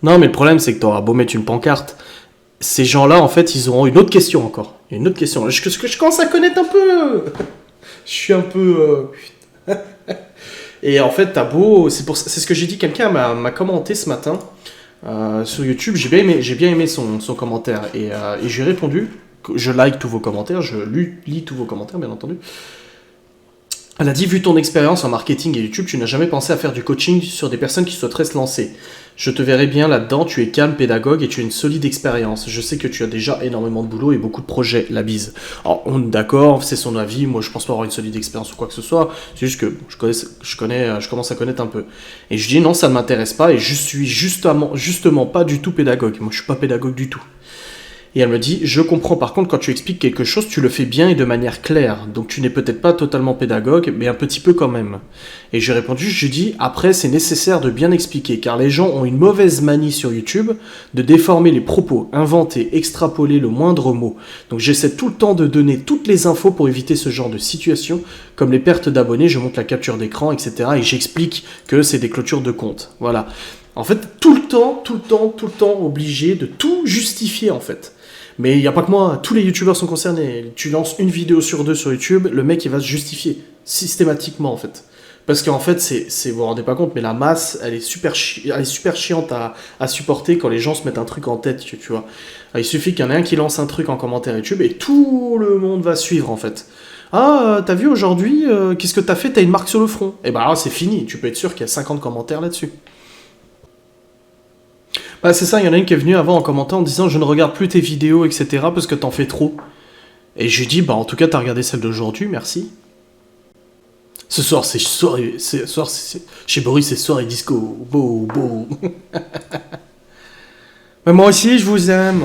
Non, mais le problème, c'est que t'auras beau mettre une pancarte. Ces gens-là, en fait, ils auront une autre question encore. Une autre question. Je commence à connaître un peu. Je suis un peu... Et en fait, t'as beau... C'est ce que j'ai dit, quelqu'un m'a commenté ce matin sur YouTube. J'ai bien aimé son commentaire. Et j'ai répondu. Je like tous vos commentaires. Je lis tous vos commentaires, bien entendu. Elle a dit, vu ton expérience en marketing et YouTube, tu n'as jamais pensé à faire du coaching sur des personnes qui souhaiteraient se lancer. Je te verrais bien là-dedans, tu es calme, pédagogue et tu as une solide expérience. Je sais que tu as déjà énormément de boulot et beaucoup de projets, la bise. Alors, on est d'accord, c'est son avis, moi je pense pas avoir une solide expérience ou quoi que ce soit, c'est juste que je commence à connaître un peu. Et je dis non, ça ne m'intéresse pas et je suis justement pas du tout pédagogue. Moi je suis pas pédagogue du tout. Et elle me dit, je comprends par contre quand tu expliques quelque chose, tu le fais bien et de manière claire. Donc tu n'es peut-être pas totalement pédagogue, mais un petit peu quand même. Et j'ai répondu, je dis, après c'est nécessaire de bien expliquer, car les gens ont une mauvaise manie sur YouTube de déformer les propos, inventer, extrapoler le moindre mot. Donc j'essaie tout le temps de donner toutes les infos pour éviter ce genre de situation, comme les pertes d'abonnés, je montre la capture d'écran, etc. Et j'explique que c'est des clôtures de compte. Voilà. En fait, tout le temps, obligé de tout justifier en fait. Mais il n'y a pas que moi, tous les youtubeurs sont concernés. Tu lances une vidéo sur 2 sur YouTube, le mec il va se justifier, systématiquement en fait. Parce qu'en fait, vous vous rendez pas compte, mais la masse, elle est super chiante à supporter quand les gens se mettent un truc en tête, tu vois. Il suffit qu'il y en ait un qui lance un truc en commentaire YouTube et tout le monde va suivre en fait. Ah, t'as vu aujourd'hui, qu'est-ce que t'as fait? T'as une marque sur le front. Et bah là, c'est fini, tu peux être sûr qu'il y a 50 commentaires là-dessus. Bah c'est ça, il y en a une qui est venue avant en commentant en disant « Je ne regarde plus tes vidéos, etc. parce que t'en fais trop. » Et je lui dis « Bah en tout cas, t'as regardé celle d'aujourd'hui, merci. » Ce soir, chez Boris, c'est soirée disco. Beau. Mais moi aussi, je vous aime.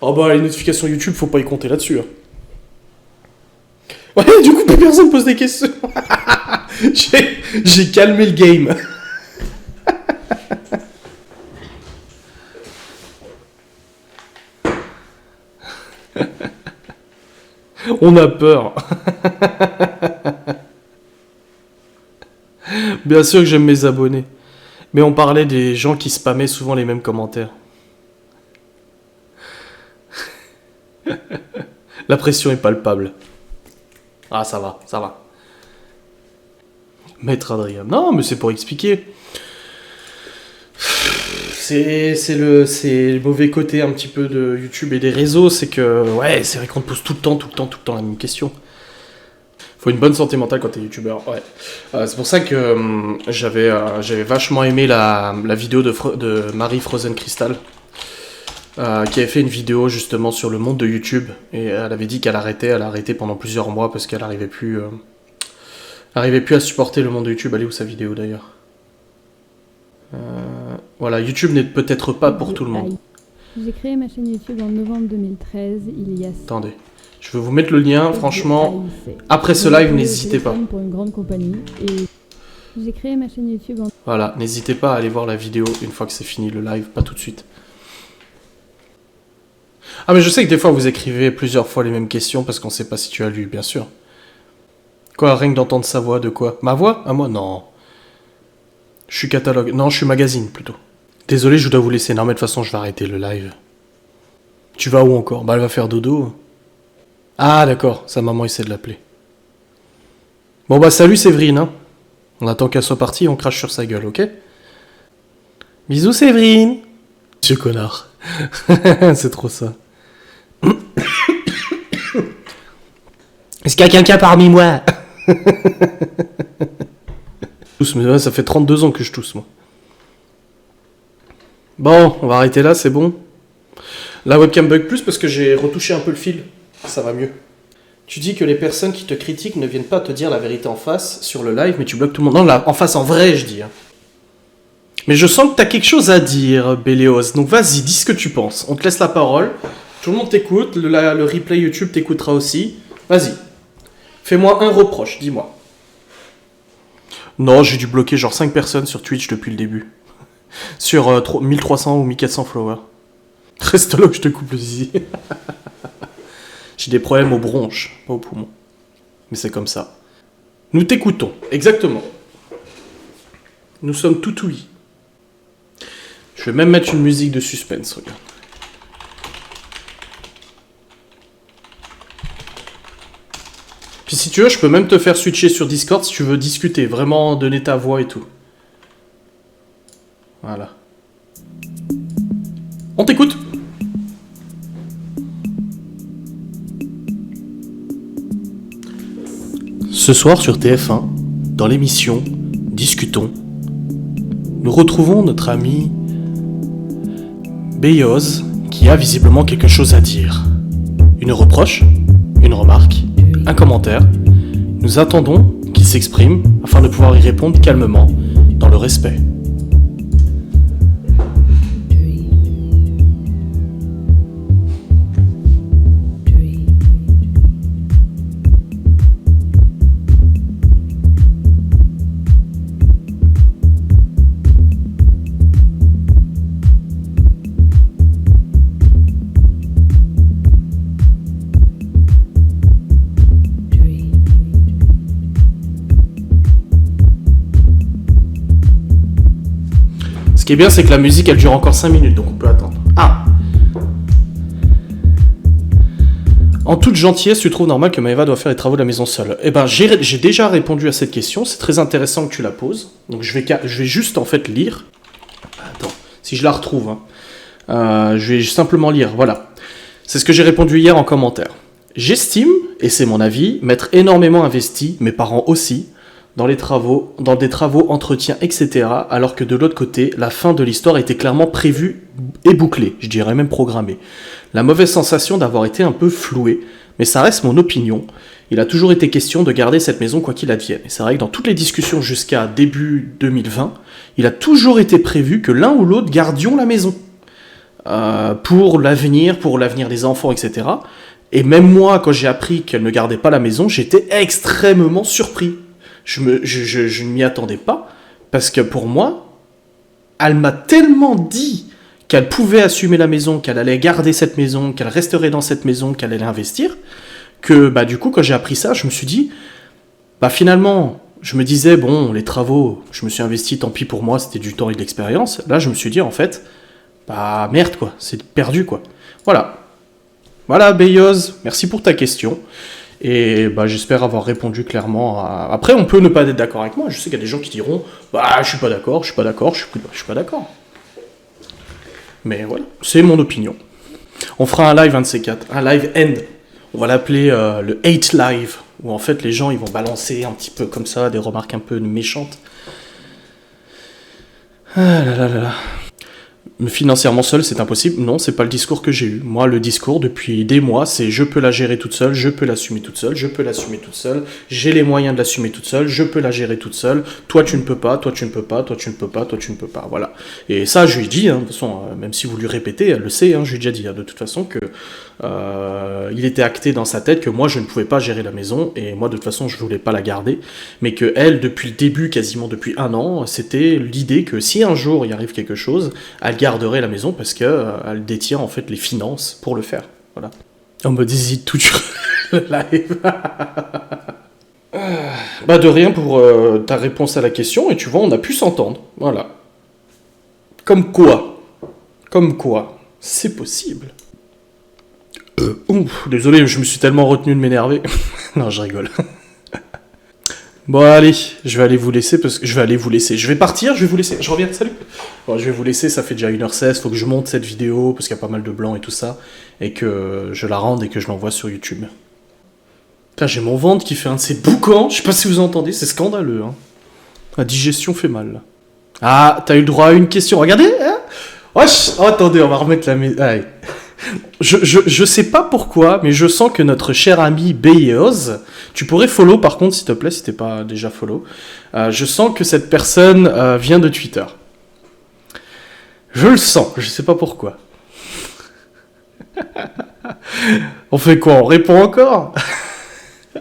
Oh bah les notifications YouTube, faut pas y compter là-dessus. Hein. Ouais, du coup, plus personne pose des questions. J'ai calmé le game. On a peur. Bien sûr que j'aime mes abonnés. Mais on parlait des gens qui spammaient souvent les mêmes commentaires. La pression est palpable. Ah, ça va, ça va. Maître Adrien. Non, mais c'est pour expliquer. C'est le mauvais côté un petit peu de YouTube et des réseaux, c'est que, ouais, c'est vrai qu'on te pose tout le temps la même question. Faut une bonne santé mentale quand t'es youtubeur, ouais. C'est pour ça que j'avais vachement aimé la vidéo de Marie Frozen Crystal, qui avait fait une vidéo justement sur le monde de YouTube, et elle avait dit qu'elle arrêtait, elle a arrêté pendant plusieurs mois parce qu'elle arrivait plus à supporter le monde de YouTube. Elle est où sa vidéo d'ailleurs? Voilà, YouTube n'est peut-être pas pour tout le monde. J'ai créé ma chaîne YouTube en novembre 2013, il y a... Attendez, je vais vous mettre le lien, franchement, après ce live, n'hésitez pas. Pour une grande compagnie et j'ai créé ma chaîne YouTube en... Voilà, n'hésitez pas à aller voir la vidéo une fois que c'est fini le live, pas tout de suite. Ah mais je sais que des fois vous écrivez plusieurs fois les mêmes questions parce qu'on sait pas si tu as lu, bien sûr. Quoi, rien que d'entendre sa voix, de quoi? Ma voix? Ah moi, non. Je suis catalogue. Non, je suis magazine, plutôt. Désolé, je dois vous laisser. Non, mais de toute façon, je vais arrêter le live. Tu vas où encore? Bah, elle va faire dodo. Ah, d'accord. Sa maman essaie de l'appeler. Bon, bah, salut Séverine, hein. On attend qu'elle soit partie, on crache sur sa gueule, ok? Bisous, Séverine. Monsieur connard. C'est trop ça. Est-ce qu'il y a quelqu'un parmi moi? Mais ça fait 32 ans que je tousse, moi. Bon, on va arrêter là, c'est bon. La webcam bug plus parce que j'ai retouché un peu le fil. Ça va mieux. Tu dis que les personnes qui te critiquent ne viennent pas te dire la vérité en face sur le live, mais tu bloques tout le monde. Non, là, en face, en vrai, je dis. Hein. Mais je sens que t'as quelque chose à dire, Béléos. Donc vas-y, dis ce que tu penses. On te laisse la parole. Tout le monde t'écoute. Le replay YouTube t'écoutera aussi. Vas-y. Fais-moi un reproche, dis-moi. Non, j'ai dû bloquer genre 5 personnes sur Twitch depuis le début. Sur 1300 ou 1400 followers. Reste là que je te coupe le zizi. J'ai des problèmes aux bronches, pas aux poumons. Mais c'est comme ça. Nous t'écoutons, exactement. Nous sommes tout ouïs. Je vais même mettre une musique de suspense, regarde. Puis si tu veux, je peux même te faire switcher sur Discord si tu veux discuter, vraiment donner ta voix et tout. Voilà. On t'écoute. Ce soir sur TF1, dans l'émission Discutons, nous retrouvons notre ami Béyoz qui a visiblement quelque chose à dire. Une reproche, une remarque, un commentaire. Nous attendons qu'il s'exprime afin de pouvoir y répondre calmement, dans le respect. Ce qui est bien, c'est que la musique, elle dure encore 5 minutes, donc on peut attendre. Ah! En toute gentillesse, tu trouves normal que Maëva doit faire les travaux de la maison seule? Eh ben, j'ai déjà répondu à cette question, c'est très intéressant que tu la poses. Donc je vais juste, en fait, lire. Attends, si je la retrouve, hein. Je vais simplement lire, voilà. C'est ce que j'ai répondu hier en commentaire. J'estime, et c'est mon avis, m'être énormément investi, mes parents aussi, dans des travaux, entretiens, etc., alors que de l'autre côté, la fin de l'histoire était clairement prévue et bouclée, je dirais même programmée. La mauvaise sensation d'avoir été un peu floué, mais ça reste mon opinion. Il a toujours été question de garder cette maison quoi qu'il advienne. Et c'est vrai que dans toutes les discussions jusqu'à début 2020, il a toujours été prévu que l'un ou l'autre gardions la maison. Pour l'avenir des enfants, etc. Et même moi, quand j'ai appris qu'elle ne gardait pas la maison, j'étais extrêmement surpris. Je ne m'y attendais pas, parce que pour moi, elle m'a tellement dit qu'elle pouvait assumer la maison, qu'elle allait garder cette maison, qu'elle resterait dans cette maison, qu'elle allait investir, que bah du coup, quand j'ai appris ça, je me suis dit, bah finalement, je me disais, bon, les travaux, je me suis investi, tant pis pour moi, c'était du temps et de l'expérience. Là, je me suis dit, en fait, bah merde, quoi, c'est perdu, quoi. Voilà. Voilà, Beyoz, merci pour ta question. Et bah, j'espère avoir répondu clairement. Après, on peut ne pas être d'accord avec moi. Je sais qu'il y a des gens qui diront bah, je suis pas d'accord, je suis pas d'accord, je suis pas d'accord. Mais voilà, c'est mon opinion. On fera un live, un de ces quatre, un live end. On va l'appeler le hate live, où en fait les gens ils vont balancer un petit peu comme ça, des remarques un peu méchantes. Ah là là là là. Mais financièrement seul, c'est impossible. Non, c'est pas le discours que j'ai eu. Moi, le discours, depuis des mois, c'est je peux la gérer toute seule, je peux l'assumer toute seule, je peux l'assumer toute seule, j'ai les moyens de l'assumer toute seule, je peux la gérer toute seule, toi tu ne peux pas, toi tu ne peux pas, toi tu ne peux pas, toi tu ne peux pas, voilà. Et ça, je lui ai dit, hein, de toute façon, même si vous lui répétez, elle le sait, hein, je lui ai déjà dit, hein, de toute façon, que il était acté dans sa tête que moi je ne pouvais pas gérer la maison, et moi de toute façon je voulais pas la garder, mais que elle, depuis le début, quasiment depuis 1 an, c'était l'idée que si un jour il arrive quelque chose, elle garderait la maison parce que elle détient en fait les finances pour le faire. Voilà. En mode hésite tout le live. Bah de rien pour ta réponse à la question, et tu vois, on a pu s'entendre. Voilà. Comme quoi, c'est possible. Désolé, je me suis tellement retenu de m'énerver. Non, je rigole. Bon, allez, je vais aller vous laisser parce que je vais partir, je vais vous laisser. Je reviens, salut. Bon, je vais vous laisser, ça fait déjà 1h16, faut que je monte cette vidéo parce qu'il y a pas mal de blancs et tout ça, et que je la rende et que je l'envoie sur YouTube. Putain, j'ai mon ventre qui fait un de ces boucans, je sais pas si vous entendez, c'est scandaleux, hein. La digestion fait mal, là. Ah, t'as eu le droit à une question, regardez, hein. Oh, attendez, on va remettre la... Allez. Je sais pas pourquoi, mais je sens que notre cher ami Beyoz, tu pourrais follow par contre s'il te plaît, si t'es pas déjà follow, je sens que cette personne vient de Twitter. Je le sens, je sais pas pourquoi. On fait quoi? On répond encore? Je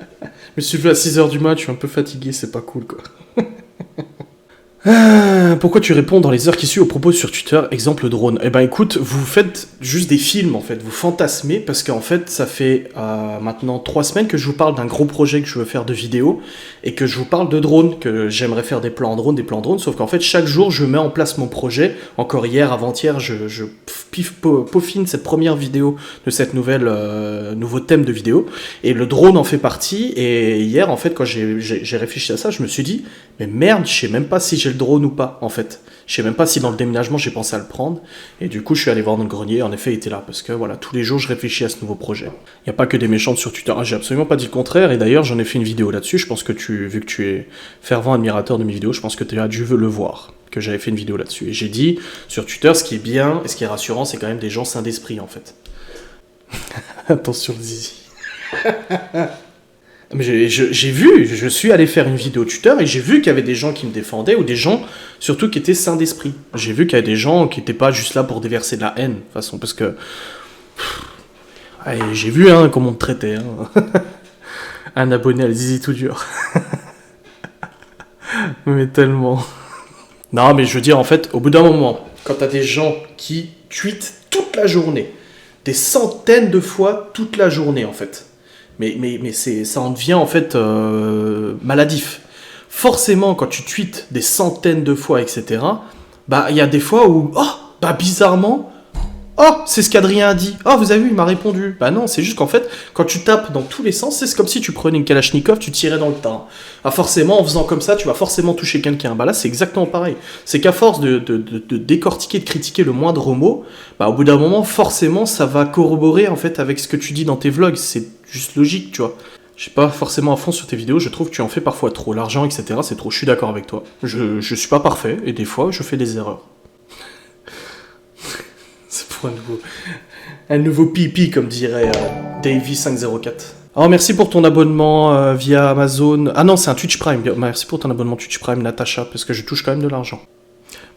me suis levé à 6h du mat, je suis un peu fatigué, c'est pas cool quoi. Pourquoi tu réponds dans les heures qui suivent aux propos sur Twitter, exemple drone? Eh ben écoute, vous faites juste des films en fait, vous fantasmez, parce qu'en fait ça fait maintenant 3 semaines que je vous parle d'un gros projet que je veux faire de vidéo, et que je vous parle de drone, que j'aimerais faire des plans en drone, sauf qu'en fait chaque jour je mets en place mon projet. Encore hier, avant-hier, je peaufine cette première vidéo de cette nouveau thème de vidéo, et le drone en fait partie. Et hier en fait quand j'ai réfléchi à ça, je me suis dit mais merde, je sais même pas si j'ai le drone ou pas, en fait. Je sais même pas si dans le déménagement j'ai pensé à le prendre. Et du coup, je suis allé voir dans le grenier. En effet, il était là. Parce que voilà, tous les jours, je réfléchis à ce nouveau projet. Il n'y a pas que des méchantes sur Twitter. J'ai absolument pas dit le contraire. Et d'ailleurs, j'en ai fait une vidéo là-dessus. Je pense que vu que tu es fervent admirateur de mes vidéos, je pense que tu as dû le voir. Que j'avais fait une vidéo là-dessus. Et j'ai dit, sur Twitter, ce qui est bien et ce qui est rassurant, c'est quand même des gens sains d'esprit, en fait. Attention, Zizi. Mais j'ai vu, je suis allé faire une vidéo tuteur et j'ai vu qu'il y avait des gens qui me défendaient, ou des gens surtout qui étaient sains d'esprit. J'ai vu qu'il y avait des gens qui n'étaient pas juste là pour déverser de la haine, de toute façon, parce que... Allez, j'ai vu comment on te traitait. Un abonné à Zizi tout dur. Mais tellement... Non, mais je veux dire, en fait, au bout d'un moment, quand t'as des gens qui tweetent toute la journée, des centaines de fois toute la journée, en fait... Mais ça en devient en fait maladif. Forcément, quand tu tweets des centaines de fois, etc., bah il y a des fois où, bizarrement, c'est ce qu'Adrien a dit. Vous avez vu, il m'a répondu. Bah non, c'est juste qu'en fait, quand tu tapes dans tous les sens, c'est comme si tu prenais une Kalachnikov, tu tirais dans le tas. Forcément, en faisant comme ça, tu vas forcément toucher quelqu'un. Bah là, c'est exactement pareil. C'est qu'à force de décortiquer, de critiquer le moindre mot, bah au bout d'un moment, forcément, ça va corroborer en fait avec ce que tu dis dans tes vlogs. C'est juste logique, tu vois. Je sais pas forcément à fond sur tes vidéos, je trouve que tu en fais parfois trop. L'argent, etc., c'est trop. Je suis d'accord avec toi. Je suis pas parfait, et des fois, je fais des erreurs. C'est pour un nouveau pipi, comme dirait Davy504. Alors, merci pour ton abonnement via Amazon. Ah non, c'est un Twitch Prime. Merci pour ton abonnement Twitch Prime, Natacha, parce que je touche quand même de l'argent.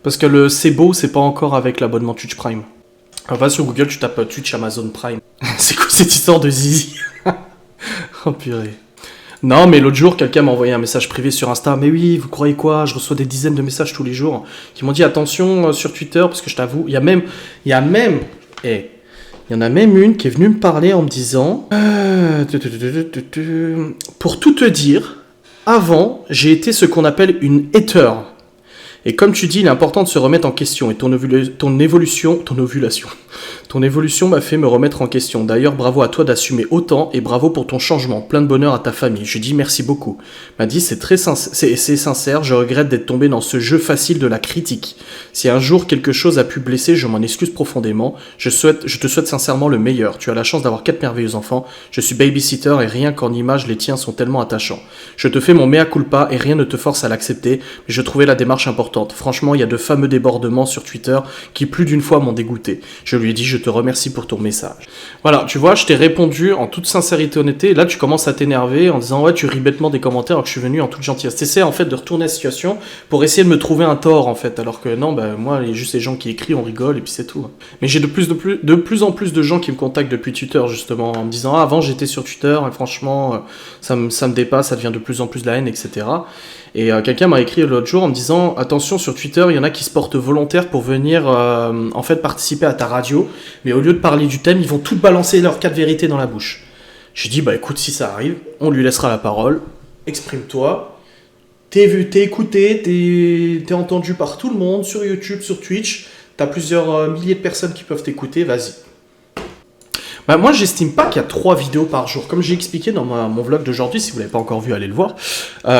Parce que le c'est beau, c'est pas encore avec l'abonnement Twitch Prime. Va sur Google, tu tapes Twitch Amazon Prime. C'est quoi cette histoire de zizi? Oh purée. Non, mais l'autre jour, quelqu'un m'a envoyé un message privé sur Insta. Mais oui, vous croyez quoi? Je reçois des dizaines de messages tous les jours qui m'ont dit attention sur Twitter, parce que je t'avoue, il y en a même une qui est venue me parler en me disant pour tout te dire, avant, j'ai été ce qu'on appelle une hater. Et comme tu dis, il est important de se remettre en question. Et ton évolution m'a fait me remettre en question. D'ailleurs, bravo à toi d'assumer autant et bravo pour ton changement. Plein de bonheur à ta famille. Je dis merci beaucoup. Il m'a dit, c'est sincère, je regrette d'être tombé dans ce jeu facile de la critique. Si un jour quelque chose a pu blesser, je m'en excuse profondément. Je te souhaite sincèrement le meilleur. Tu as la chance d'avoir 4 merveilleux enfants. Je suis babysitter et rien qu'en image, les tiens sont tellement attachants. Je te fais mon mea culpa et rien ne te force à l'accepter, mais je trouvais la démarche importante. Franchement, il y a de fameux débordements sur Twitter qui plus d'une fois m'ont dégoûté. Je lui ai dit, je te remercie pour ton message. Voilà, tu vois, je t'ai répondu en toute sincérité et honnêteté. Là, tu commences à t'énerver en disant, ouais, tu ris bêtement des commentaires alors que je suis venu en toute gentillesse. T'essaies en fait de retourner la situation pour essayer de me trouver un tort en fait, alors que non, bah moi, il y a juste les gens qui écrivent, on rigole et puis c'est tout. Mais j'ai de plus en plus de gens qui me contactent depuis Twitter justement en me disant, ah, avant j'étais sur Twitter et franchement, ça me dépasse, ça devient de plus en plus de la haine, etc. Et quelqu'un m'a écrit l'autre jour en me disant, attention, sur Twitter, il y en a qui se portent volontaires pour venir en fait participer à ta radio, mais au lieu de parler du thème, ils vont tout balancer leurs 4 vérités dans la bouche. J'ai dit, bah écoute, si ça arrive, on lui laissera la parole, exprime-toi, t'es vu, t'es écouté, t'es entendu par tout le monde, sur YouTube, sur Twitch, t'as plusieurs milliers de personnes qui peuvent t'écouter, vas-y. Bah moi, j'estime pas qu'il y a 3 vidéos par jour. Comme j'ai expliqué dans mon vlog d'aujourd'hui, si vous l'avez pas encore vu, allez le voir.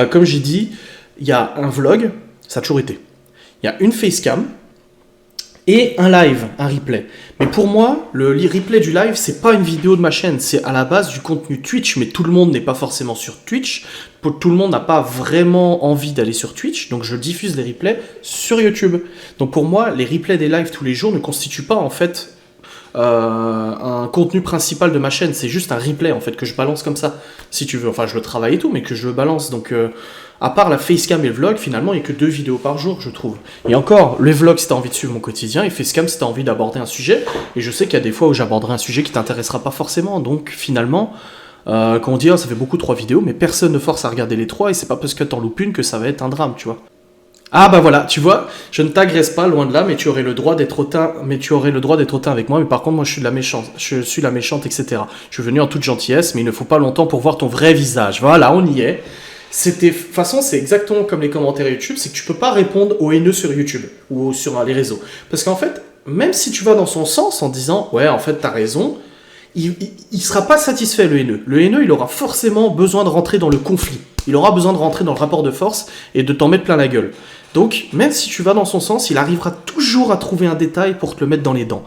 Comme j'ai dit, il y a un vlog, ça a toujours été. Il y a une facecam et un live, un replay. Mais pour moi, le replay du live, c'est pas une vidéo de ma chaîne, c'est à la base du contenu Twitch, mais tout le monde n'est pas forcément sur Twitch. Tout le monde n'a pas vraiment envie d'aller sur Twitch, donc je diffuse les replays sur YouTube. Donc pour moi, les replays des lives tous les jours ne constituent pas en fait un contenu principal de ma chaîne, c'est juste un replay en fait que je balance comme ça, si tu veux. Enfin, je le travaille et tout, mais que je le balance. Donc, à part la facecam et le vlog, finalement, il n'y a que 2 vidéos par jour, je trouve. Et encore, le vlog si t'as envie de suivre mon quotidien, et facecam si t'as envie d'aborder un sujet. Et je sais qu'il y a des fois où j'aborderai un sujet qui t'intéressera pas forcément. Donc, finalement, quand on dit, oh, ça fait beaucoup 3 vidéos, mais personne ne force à regarder les 3, et c'est pas parce que t'en loupes une que ça va être un drame, tu vois. Ah bah voilà, tu vois, je ne t'agresse pas, loin de là, mais tu aurais le droit d'être hautain, avec moi, mais par contre, moi, je suis la méchante, etc. Je suis venu en toute gentillesse, mais il ne faut pas longtemps pour voir ton vrai visage. Voilà, on y est. De toute façon, c'est exactement comme les commentaires YouTube, c'est que tu peux pas répondre aux haineux sur YouTube, ou sur les réseaux. Parce qu'en fait, même si tu vas dans son sens en disant, ouais, en fait, t'as raison, il sera pas satisfait, le haineux. Le haineux, il aura forcément besoin de rentrer dans le conflit. Il aura besoin de rentrer dans le rapport de force et de t'en mettre plein la gueule. Donc, même si tu vas dans son sens, il arrivera toujours à trouver un détail pour te le mettre dans les dents.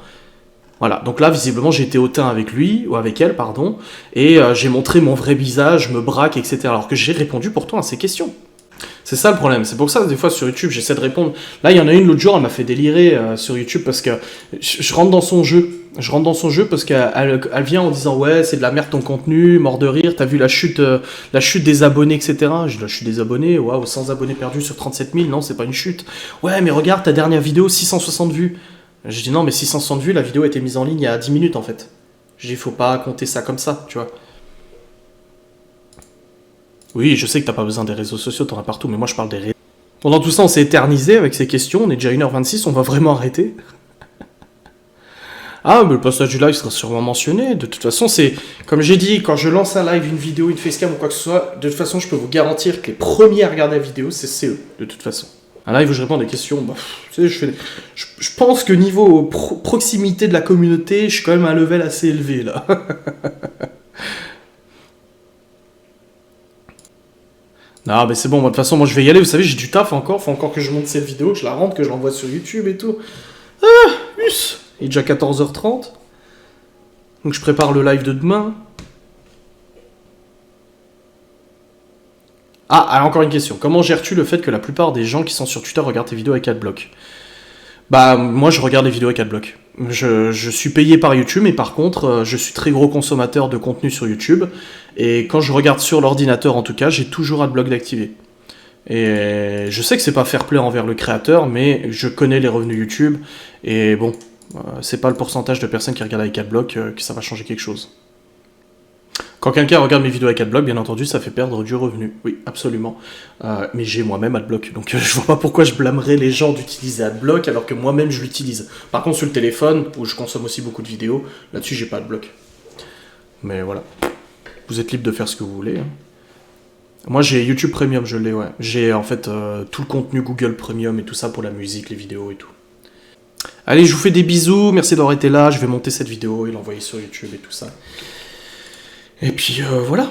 Voilà, donc là, visiblement, j'ai été hautain avec lui, ou avec elle, pardon, et j'ai montré mon vrai visage, je me braque, etc. Alors que j'ai répondu pourtant à ces questions. C'est ça le problème, c'est pour ça, des fois, sur YouTube, j'essaie de répondre. Là, il y en a une, l'autre jour, elle m'a fait délirer sur YouTube, parce que je rentre dans son jeu. Parce qu'elle vient en disant, ouais, c'est de la merde ton contenu, mort de rire, t'as vu la chute des abonnés, etc. Je dis, la chute des abonnés, waouh, 100 abonnés perdus sur 37 000, non, c'est pas une chute. Ouais, mais regarde, ta dernière vidéo, 660 vues. Je dis, non, mais 660 vues, la vidéo a été mise en ligne il y a 10 minutes, en fait. Je dis, faut pas compter ça comme ça, tu vois. Oui, je sais que t'as pas besoin des réseaux sociaux, t'en as partout, mais moi, je parle des réseaux. Pendant tout ça, on s'est éternisé avec ces questions, on est déjà 1h26, on va vraiment arrêter. Ah, mais le passage du live sera sûrement mentionné. De toute façon, c'est comme j'ai dit, quand je lance un live, une vidéo, une facecam ou quoi que ce soit, de toute façon, je peux vous garantir que les premiers à regarder la vidéo, c'est CE, de toute façon. Un live où je réponds à des questions, bah, tu sais, je pense que niveau proximité de la communauté, je suis quand même à un level assez élevé, là. Non, mais c'est bon, moi, de toute façon, moi, je vais y aller. Vous savez, j'ai du taf encore. Faut encore que je monte cette vidéo, que je la rentre, que je l'envoie sur YouTube et tout. Ah, us. Il est déjà 14h30. Donc je prépare le live de demain. Ah, alors encore une question. Comment gères-tu le fait que la plupart des gens qui sont sur Twitter regardent tes vidéos avec adblock ? Bah, moi je regarde les vidéos avec adblock. Je suis payé par YouTube, mais par contre, je suis très gros consommateur de contenu sur YouTube. Et quand je regarde sur l'ordinateur, en tout cas, j'ai toujours adblock d'activer. Et je sais que c'est pas fair play envers le créateur, mais je connais les revenus YouTube. Et bon, c'est pas le pourcentage de personnes qui regardent avec adblock que ça va changer quelque chose. Quand quelqu'un regarde mes vidéos avec adblock, bien entendu, ça fait perdre du revenu. Oui, absolument. Mais j'ai moi-même adblock, donc je vois pas pourquoi je blâmerais les gens d'utiliser adblock alors que moi-même je l'utilise. Par contre, sur le téléphone, où je consomme aussi beaucoup de vidéos, là-dessus j'ai pas adblock. Mais voilà. Vous êtes libre de faire ce que vous voulez. Hein. Moi j'ai YouTube Premium, je l'ai, ouais. J'ai en fait tout le contenu Google Premium et tout ça pour la musique, les vidéos et tout. Allez, je vous fais des bisous, merci d'avoir été là, je vais monter cette vidéo et l'envoyer sur YouTube et tout ça. Et puis voilà.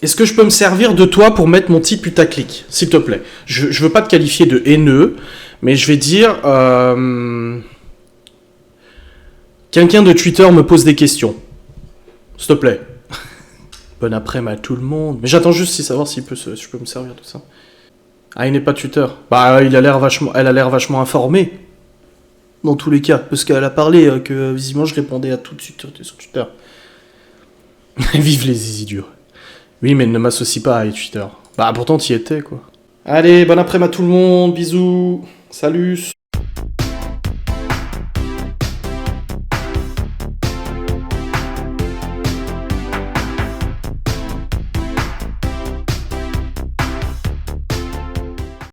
Est-ce que je peux me servir de toi pour mettre mon petit putaclic, s'il te plaît? Je veux pas te qualifier de haineux, mais je vais dire... Quelqu'un de Twitter me pose des questions. S'il te plaît. Bon après-midi à tout le monde. Mais j'attends juste savoir si je peux me servir de ça. Ah, il n'est pas Twitter. Bah, elle a l'air vachement informée. Dans tous les cas. Parce qu'elle a parlé que visiblement je répondais à tout de suite sur Twitter. Vive les idiots. Oui, mais ne m'associe pas à Twitter. Bah, pourtant, t'y étais, quoi. Allez, bon après-midi à tout le monde. Bisous. Salut.